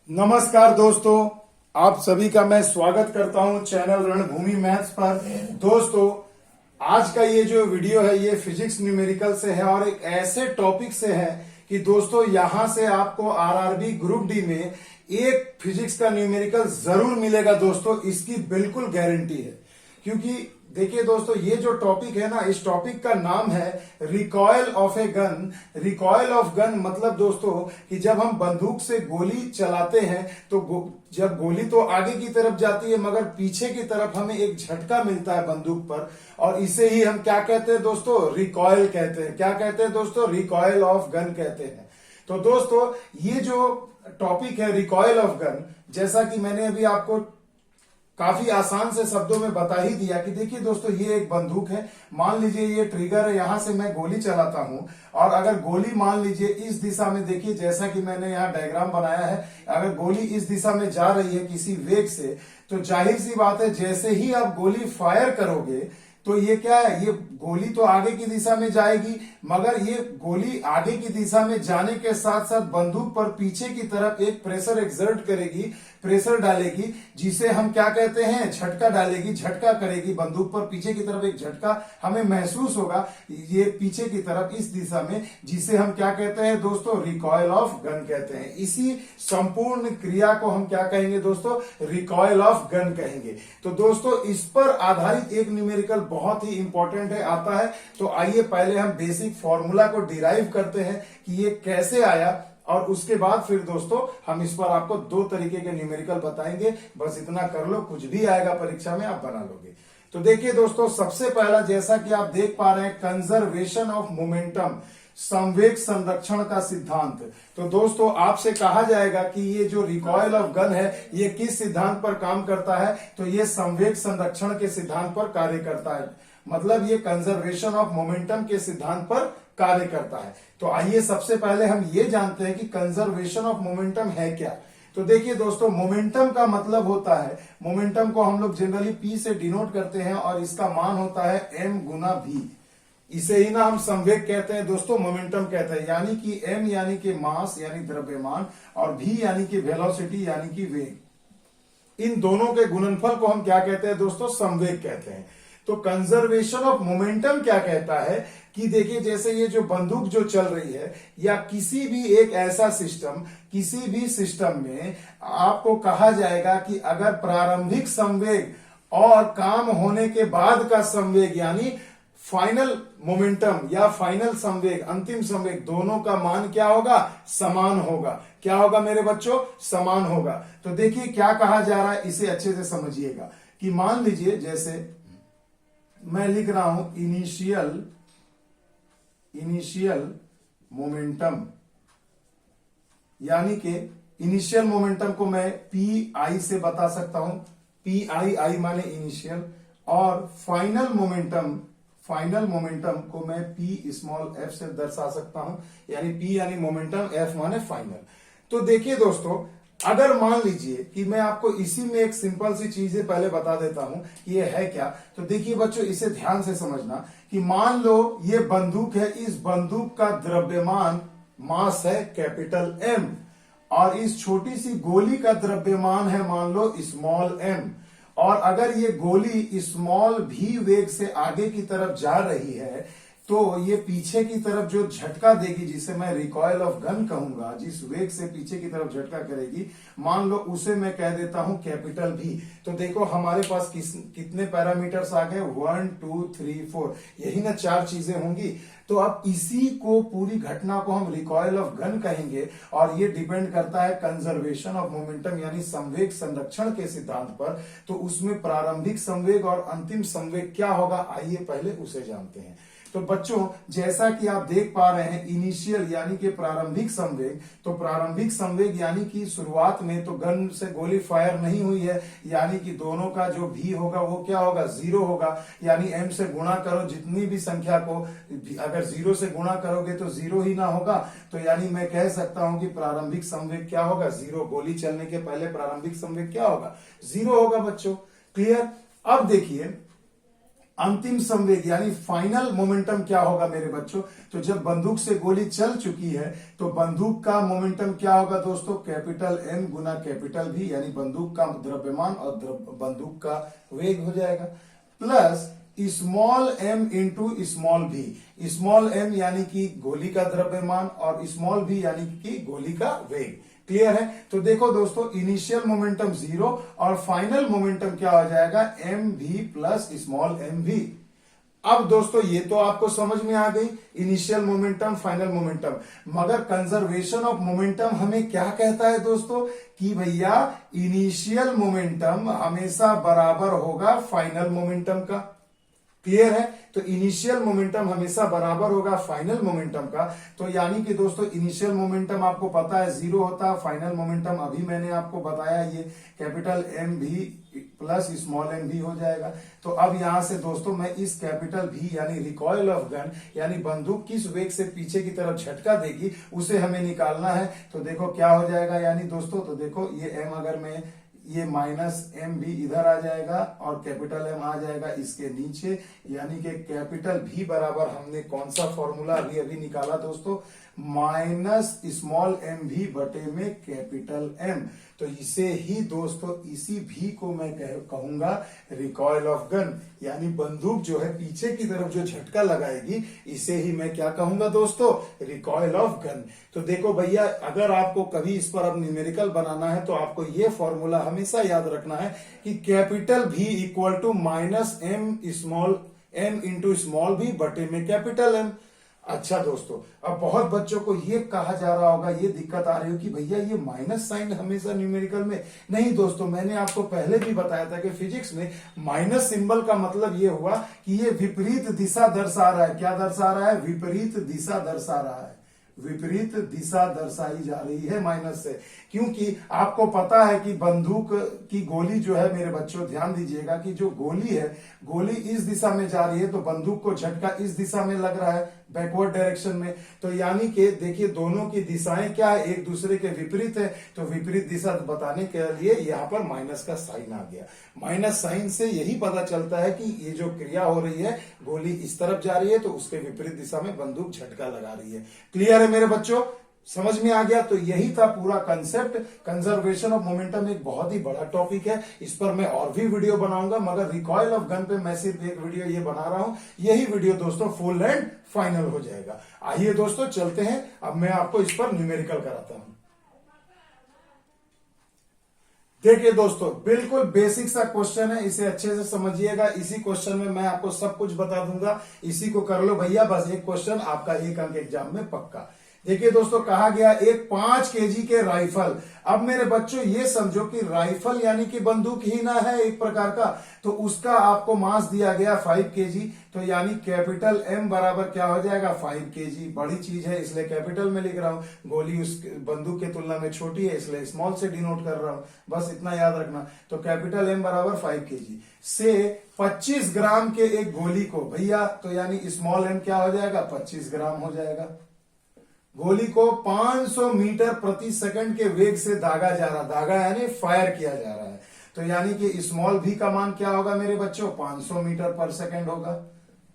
नमस्कार दोस्तों, आप सभी का मैं स्वागत करता हूं चैनल रणभूमि मैथ्स पर। दोस्तों, आज का ये जो वीडियो है ये फिजिक्स न्यूमेरिकल से है और एक ऐसे टॉपिक से है कि दोस्तों यहां से आपको आरआरबी ग्रुप डी में एक फिजिक्स का न्यूमेरिकल जरूर मिलेगा। दोस्तों इसकी बिल्कुल गारंटी है, क्योंकि देखिए दोस्तों ये जो टॉपिक है ना, इस टॉपिक का नाम है recoil of a gun. Recoil of gun मतलब दोस्तों कि जब हम बंदूक से गोली चलाते हैं तो जब गोली तो आगे की तरफ जाती है मगर पीछे की तरफ हमें एक झटका मिलता है बंदूक पर, और इसे ही हम क्या कहते हैं दोस्तों? रिकॉयल कहते हैं। क्या कहते हैं दोस्तों? रिकॉयल ऑफ गन कहते हैं। तो दोस्तों ये जो टॉपिक है रिकॉयल ऑफ गन, जैसा कि मैंने अभी आपको काफी आसान से शब्दों में बता ही दिया कि देखिए दोस्तों ये एक बंदूक है। मान लीजिए ये ट्रिगर है, यहां से मैं गोली चलाता हूं और अगर गोली मान लीजिए इस दिशा में, देखिए जैसा कि मैंने यहाँ डायग्राम बनाया है, अगर गोली इस दिशा में जा रही है किसी वेग से, तो जाहिर सी बात है जैसे ही आप गोली फायर करोगे तो ये क्या है, ये गोली तो आगे की दिशा में जाएगी, मगर ये गोली आगे की दिशा में जाने के साथ साथ बंदूक पर पीछे की तरफ एक प्रेशर एक्सर्ट करेगी, प्रेशर डालेगी, जिसे हम क्या कहते हैं? झटका डालेगी, झटका करेगी बंदूक पर पीछे की तरफ, एक झटका हमें महसूस होगा ये पीछे की तरफ इस दिशा में, जिसे हम क्या कहते हैं दोस्तों? रिकॉयल ऑफ गन कहते हैं। इसी संपूर्ण क्रिया को हम क्या कहेंगे दोस्तों? रिकॉयल ऑफ गन कहेंगे। तो दोस्तों इस पर आधारित एक न्यूमेरिकल बहुत ही इंपॉर्टेंट है, आता है। तो आइए पहले हम बेसिक फॉर्मूला को डिराइव करते हैं कि ये कैसे आया, और उसके बाद फिर दोस्तों हम इस पर आपको दो तरीके के न्यूमेरिकल बताएंगे। बस इतना कर लो, कुछ भी आएगा परीक्षा में आप बना लोगे। तो देखिए दोस्तों, सबसे पहला जैसा कि आप देख पा रहे हैं, कंजर्वेशन ऑफ मोमेंटम, संवेग संरक्षण का सिद्धांत। तो दोस्तों आपसे कहा जाएगा कि ये जो रिकॉयल ऑफ गन है ये किस सिद्धांत पर काम करता है? तो ये संवेग संरक्षण के सिद्धांत पर कार्य करता है, मतलब ये कंजर्वेशन ऑफ मोमेंटम के सिद्धांत पर कार्य करता है। तो आइए सबसे पहले हम ये जानते हैं कि कंजर्वेशन ऑफ मोमेंटम है क्या। तो देखिए दोस्तों, मोमेंटम का मतलब होता है, मोमेंटम को हम लोग जनरली पी से डिनोट करते हैं और इसका मान होता है एम गुना भी। इसे ही ना हम संवेग कहते हैं दोस्तों, मोमेंटम कहते हैं। यानी कि एम यानी कि मास यानी द्रव्यमान, और भी यानी कि वेलोसिटी यानी कि वेग। इन दोनों के गुणनफल को हम क्या कहते हैं दोस्तों? संवेग कहते हैं। तो कंजर्वेशन ऑफ मोमेंटम क्या कहता है कि देखिए जैसे ये जो बंदूक जो चल रही है, या किसी भी एक ऐसा सिस्टम, किसी भी सिस्टम में आपको कहा जाएगा कि अगर प्रारंभिक संवेग और काम होने के बाद का संवेग यानी फाइनल मोमेंटम या फाइनल संवेग, अंतिम संवेग, दोनों का मान क्या होगा? समान होगा। क्या होगा मेरे बच्चों? समान होगा। तो देखिए क्या कहा जा रहा है, इसे अच्छे से समझिएगा कि मान लीजिए जैसे मैं लिख रहा हूं इनिशियल मोमेंटम, यानी कि इनिशियल मोमेंटम को मैं पी आई से बता सकता हूं, पी आई माने इनिशियल, और फाइनल मोमेंटम को मैं पी स्मॉल एफ से दर्शा सकता हूं, यानी पी यानी मोमेंटम, एफ माने फाइनल। तो देखिए दोस्तों, अगर मान लीजिए कि मैं आपको इसी में एक सिंपल सी चीजें पहले बता देता हूं कि ये है क्या। तो देखिए बच्चों, इसे ध्यान से समझना कि मान लो ये बंदूक है, इस बंदूक का द्रव्यमान मास है कैपिटल एम, और इस छोटी सी गोली का द्रव्यमान है मान लो स्मॉल एम, और अगर ये गोली स्मॉल भी वेग से आगे की तरफ जा रही है तो ये पीछे की तरफ जो झटका देगी, जिसे मैं रिकॉयल ऑफ गन कहूंगा, जिस वेग से पीछे की तरफ झटका करेगी, मान लो उसे मैं कह देता हूं कैपिटल भी। तो देखो हमारे पास कितने पैरामीटर्स आ गए? 1 2 3 4, यही ना 4 चीजें होंगी। तो अब इसी को, पूरी घटना को हम रिकॉयल ऑफ गन कहेंगे, और ये डिपेंड करता है कंजर्वेशन ऑफ मोमेंटम यानी संवेग संरक्षण के सिद्धांत पर। तो उसमें प्रारंभिक संवेग और अंतिम संवेग क्या होगा, आइए पहले उसे जानते हैं। तो बच्चों जैसा कि आप देख पा रहे हैं, इनिशियल यानी कि प्रारंभिक संवेग, तो प्रारंभिक संवेग यानी कि शुरुआत में तो गन से गोली फायर नहीं हुई है, यानी कि दोनों का जो भी होगा वो क्या होगा? 0 होगा। यानी m से गुणा करो जितनी भी संख्या को, अगर 0 से गुणा करोगे तो 0 ही ना होगा। तो यानी मैं कह सकता हूं कि प्रारंभिक संवेग क्या होगा? 0। गोली चलने के पहले प्रारंभिक संवेग क्या होगा? 0 होगा बच्चों। क्लियर? अब देखिए, अंतिम संवेग यानी फाइनल मोमेंटम क्या होगा मेरे बच्चों? तो जब बंदूक से गोली चल चुकी है तो बंदूक का मोमेंटम क्या होगा दोस्तों? कैपिटल एम गुना कैपिटल भी, यानी बंदूक का द्रव्यमान और बंदूक का वेग हो जाएगा, plus small M into small V. Small M यानी कि गोली का द्रव्यमान और स्मॉल भी यानी कि गोली का वेग। क्लियर है? तो देखो दोस्तों, इनिशियल मोमेंटम 0 और फाइनल मोमेंटम क्या हो जाएगा? एम भी प्लस स्मॉल एम भी। अब दोस्तों ये तो आपको समझ में आ गई, इनिशियल मोमेंटम फाइनल मोमेंटम। मगर कंजर्वेशन ऑफ मोमेंटम हमें क्या कहता है दोस्तों? कि भैया इनिशियल मोमेंटम हमेशा बराबर होगा फाइनल मोमेंटम का। क्लियर है? तो इनिशियल मोमेंटम हमेशा बराबर होगा फाइनल मोमेंटम का। तो यानी कि दोस्तों इनिशियल मोमेंटम आपको पता है 0 होता है, फाइनल मोमेंटम अभी मैंने आपको बताया ये कैपिटल एम भी प्लस स्मॉल एम भी हो जाएगा। तो अब यहां से दोस्तों मैं इस कैपिटल भी यानी रिकॉयल ऑफ गन यानी बंदूक किस वेग से पीछे की तरफ झटका देगी उसे हमें निकालना है। तो देखो क्या हो जाएगा, यानी दोस्तों तो देखो ये एम अगर मैं ये माइनस एम भी इधर आ जाएगा और कैपिटल एम आ जाएगा इसके नीचे, यानी कि कैपिटल भी बराबर हमने कौन सा फॉर्मूला अभी अभी निकाला दोस्तों? माइनस स्मॉल एम भी बटे में कैपिटल एम। तो इसे ही दोस्तों, इसी भी को मैं कहूंगा रिकॉयल ऑफ गन, यानी बंदूक जो है पीछे की तरफ जो झटका लगाएगी इसे ही मैं क्या कहूंगा दोस्तों? Recoil of gun. तो देखो भैया, अगर आपको कभी इस पर अब न्यूमेरिकल बनाना है तो आपको ये फॉर्मूला हमेशा याद रखना है कि capital V equal to minus M small M into small V बटे में कैपिटल एम। अच्छा दोस्तों, अब बहुत बच्चों को ये कहा जा रहा होगा, ये दिक्कत आ रही हो कि भैया ये माइनस साइन हमेशा न्यूमेरिकल में नहीं। दोस्तों मैंने आपको पहले भी बताया था कि फिजिक्स में माइनस सिंबल का मतलब ये हुआ कि ये विपरीत दिशा दर्शा रहा है। क्या दर्शा रहा है? विपरीत दिशा दर्शा रहा है, विपरीत दिशा दर्शाई जा रही है माइनस से। क्योंकि आपको पता है कि बंदूक की गोली जो है मेरे बच्चों, ध्यान दीजिएगा कि जो गोली है, गोली इस दिशा में जा रही है तो बंदूक को झटका इस दिशा में लग रहा है, बैकवर्ड डायरेक्शन में। तो यानी कि देखिए दोनों की दिशाएं क्या है? एक दूसरे के विपरीत है। तो विपरीत दिशा बताने के लिए यहां पर माइनस का साइन आ गया। माइनस साइन से यही पता चलता है कि ये जो क्रिया हो रही है, गोली इस तरफ जा रही है तो उसके विपरीत दिशा में बंदूक झटका लगा रही है। क्लियर है मेरे बच्चों? समझ में आ गया? तो यही था पूरा कंसेप्ट। कंजर्वेशन ऑफ मोमेंटम एक बहुत ही बड़ा टॉपिक है, इस पर मैं और भी वीडियो बनाऊंगा, मगर रिकॉयल ऑफ गन पे मैं सिर्फ एक वीडियो ये बना रहा हूं। यही वीडियो दोस्तों फुल एंड फाइनल हो जाएगा। आइए दोस्तों चलते हैं, अब मैं आपको इस पर न्यूमेरिकल कराता हूं। देखिए दोस्तों, बिल्कुल बेसिक सा क्वेश्चन है, इसे अच्छे से समझिएगा। इसी क्वेश्चन में मैं आपको सब कुछ बता दूंगा, इसी को कर लो भैया, बस एक क्वेश्चन आपका 1 अंक एग्जाम में पक्का। देखिए दोस्तों, कहा गया एक 5 केजी के राइफल। अब मेरे बच्चों ये समझो कि राइफल यानी कि बंदूक ही ना है एक प्रकार का, तो उसका आपको मास दिया गया 5 केजी। तो यानी कैपिटल एम बराबर क्या हो जाएगा? 5 केजी। बड़ी चीज है इसलिए कैपिटल में लिख रहा हूं, गोली उस बंदूक की तुलना में छोटी है इसलिए स्मॉल से डिनोट कर रहा हूं, बस इतना याद रखना। तो कैपिटल एम बराबर 5 केजी से 25 ग्राम के एक गोली को भैया, तो यानी स्मॉल एम क्या हो जाएगा? 25 ग्राम हो जाएगा। गोली को 500 मीटर प्रति सेकंड के वेग से दागा जा रहा, दागा यानी फायर किया जा रहा है। तो यानी कि स्मॉल भी का मान क्या होगा मेरे बच्चों? 500 मीटर पर सेकंड होगा।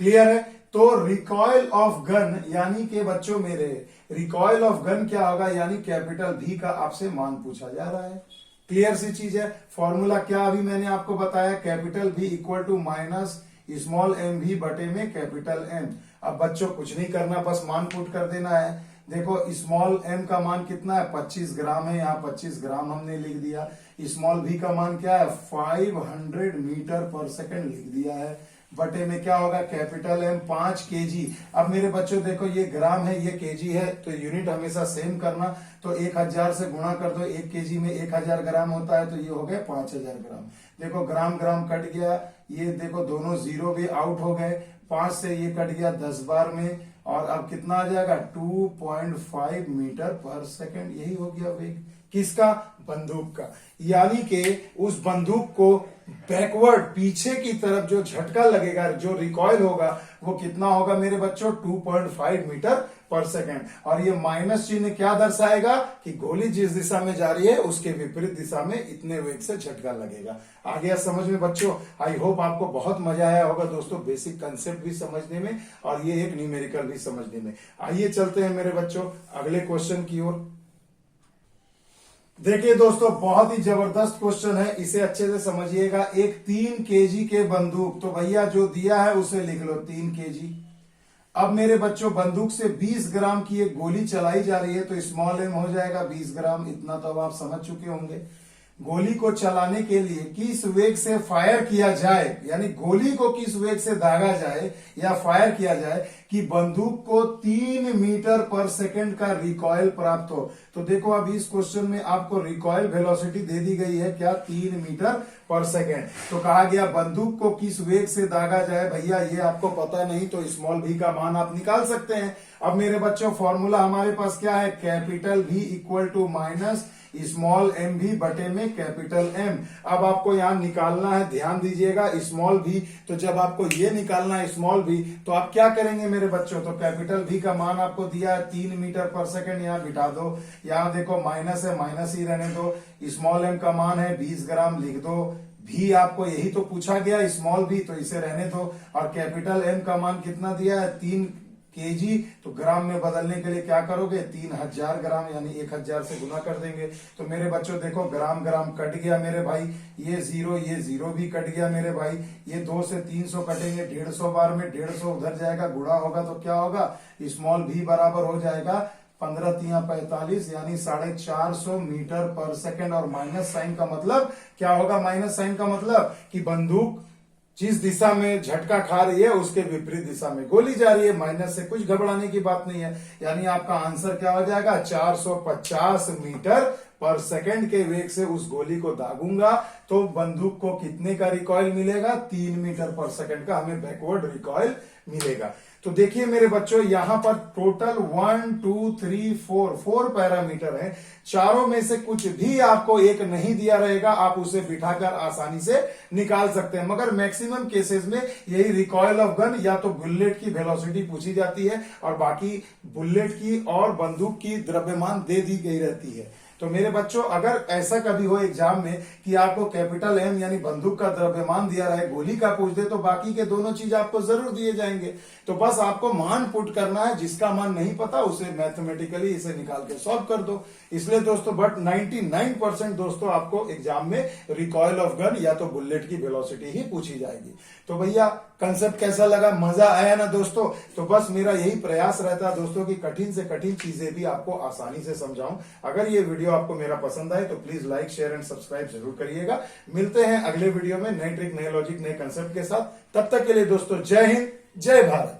क्लियर है? तो रिकॉयल ऑफ गन यानी कि बच्चों मेरे रिकॉयल ऑफ गन क्या होगा? यानी कैपिटल भी का आपसे मान पूछा जा रहा है। क्लियर सी चीज है। फॉर्मूला क्या अभी मैंने आपको बताया? Capital V equal to minus small M V बटे में कैपिटल एम। अब बच्चों कुछ नहीं करना, बस मान पुट कर देना है। देखो स्मॉल एम का मान कितना है? 25 ग्राम है, यहाँ 25 ग्राम हमने लिख दिया। स्मॉल भी का मान क्या है? 500 मीटर पर सेकंड लिख दिया है। बटे में क्या होगा? Capital M 5 KG. अब मेरे बच्चों देखो ये ग्राम है, ये केजी है, तो यूनिट हमेशा सेम करना। तो 1000 से गुणा कर दो, 1 केजी में 1000 ग्राम होता है, तो ये हो गए 5000 ग्राम। देखो ग्राम ग्राम कट गया, ये देखो दोनों जीरो भी आउट हो गए। 5 से ये कट गया 10 बार में, और अब कितना आ जाएगा? 2.5 मीटर पर सेकंड। यही हो गया वेग किसका? बंदूक का। यानी कि उस बंदूक को बैकवर्ड पीछे की तरफ जो झटका लगेगा, जो रिकॉयल होगा, वो कितना होगा मेरे बच्चों? 2.5 मीटर पर सेकेंड। और ये माइनस चिन्ह क्या दर्शाएगा कि गोली जिस दिशा में जा रही है उसके विपरीत दिशा में इतने वेग से झटका लगेगा। आ गया समझ में बच्चों? आई होप आपको बहुत मजा आया होगा दोस्तों, बेसिक कंसेप्ट भी समझने में और ये एक न्यूमेरिकल भी समझने में। आइए चलते हैं मेरे बच्चों अगले क्वेश्चन की ओर। देखिए दोस्तों, बहुत ही जबरदस्त क्वेश्चन है, इसे अच्छे से समझिएगा। एक 3 केजी के बंदूक, तो भैया जो दिया है उसे लिख लो 3 केजी। अब मेरे बच्चों बंदूक से 20 ग्राम की एक गोली चलाई जा रही है, तो स्मॉल एम हो जाएगा 20 ग्राम, इतना तो अब आप समझ चुके होंगे। गोली को चलाने के लिए किस वेग से फायर किया जाए, यानी गोली को किस वेग से दागा जाए या फायर किया जाए कि बंदूक को 3 मीटर पर सेकंड का रिकॉयल प्राप्त हो। तो देखो अब इस क्वेश्चन में आपको रिकॉयल वेलोसिटी दे दी गई है क्या, 3 मीटर पर सेकेंड। तो कहा गया बंदूक को किस वेग से दागा जाए, भैया ये आपको पता नहीं तो स्मॉल भी का मान आप निकाल सकते हैं। अब मेरे बच्चों फॉर्मूला हमारे पास क्या है, capital V equal to minus small M V बटे में कैपिटल एम। अब आपको यहां निकालना है, ध्यान दीजिएगा, स्मॉल भी। तो जब आपको ये निकालना है स्मॉल भी, तो आप क्या करेंगे मेरे बच्चों, तो कैपिटल V का मान आपको दिया है 3 मीटर पर सेकेंड, यहां बिठा दो। यहां देखो माइनस है, माइनस ही रहने दो। स्मॉल एम का मान है 20 ग्राम, लिख दो। भी आपको यही तो पूछा गया, स्मॉल भी, तो इसे रहने दो। और कैपिटल एम का मान कितना दिया है, 3 केजी, तो ग्राम में बदलने के लिए क्या करोगे, 3000 ग्राम, यानी 1000 से गुना कर देंगे। तो मेरे बच्चों देखो ग्राम ग्राम कट गया मेरे भाई, ये जीरो भी कट गया मेरे भाई। ये 2 से 300 कटेंगे 150 बार में, 150 उधर जाएगा, गुणा होगा तो क्या होगा, स्मॉल भी बराबर हो जाएगा 15 3 45, यानी 450 मीटर पर सेकेंड। और माइनस साइन का मतलब क्या होगा, माइनस साइन का मतलब कि बंदूक जिस दिशा में झटका खा रही है उसके विपरीत दिशा में गोली जा रही है। माइनस से कुछ घबराने की बात नहीं है, यानी आपका आंसर क्या हो जाएगा, 450 मीटर पर सेकेंड के वेग से उस गोली को दागूंगा तो बंदूक को कितने का रिकॉयल मिलेगा, 3 मीटर पर सेकेंड का हमें बैकवर्ड रिकॉयल मिलेगा। तो देखिए मेरे बच्चों यहां पर टोटल 1 2 3 4 पैरामीटर है। चारों में से कुछ भी आपको एक नहीं दिया रहेगा, आप उसे बिठाकर आसानी से निकाल सकते हैं। मगर मैक्सिमम केसेस में यही रिकॉयल ऑफ गन या तो बुलेट की वेलोसिटी पूछी जाती है और बाकी बुलेट की और बंदूक की द्रव्यमान दे दी गई रहती है। तो मेरे बच्चों अगर ऐसा कभी हो एग्जाम में कि आपको कैपिटल एम यानी बंदूक का द्रव्यमान दिया रहे, गोली का पूछ दे, तो बाकी के दोनों चीज आपको जरूर दिए जाएंगे। तो बस आपको मान पुट करना है, जिसका मान नहीं पता उसे मैथमेटिकली इसे निकाल के सॉल्व कर दो। इसलिए दोस्तों बट 99% दोस्तों आपको एग्जाम में रिकॉयल ऑफ गन या तो बुलेट की वेलोसिटी ही पूछी जाएगी। तो भैया कंसेप्ट कैसा लगा, मजा आया ना दोस्तों? तो बस मेरा यही प्रयास रहता है दोस्तों कि कठिन से कठिन चीजें भी आपको आसानी से समझाऊं। अगर ये वीडियो आपको मेरा पसंद आए तो please like share and subscribe जरूर करिएगा। मिलते हैं अगले वीडियो में नए ट्रिक नए लॉजिक नए कंसेप्ट के साथ। तब तक के लिए दोस्तों जय हिंद जय भारत।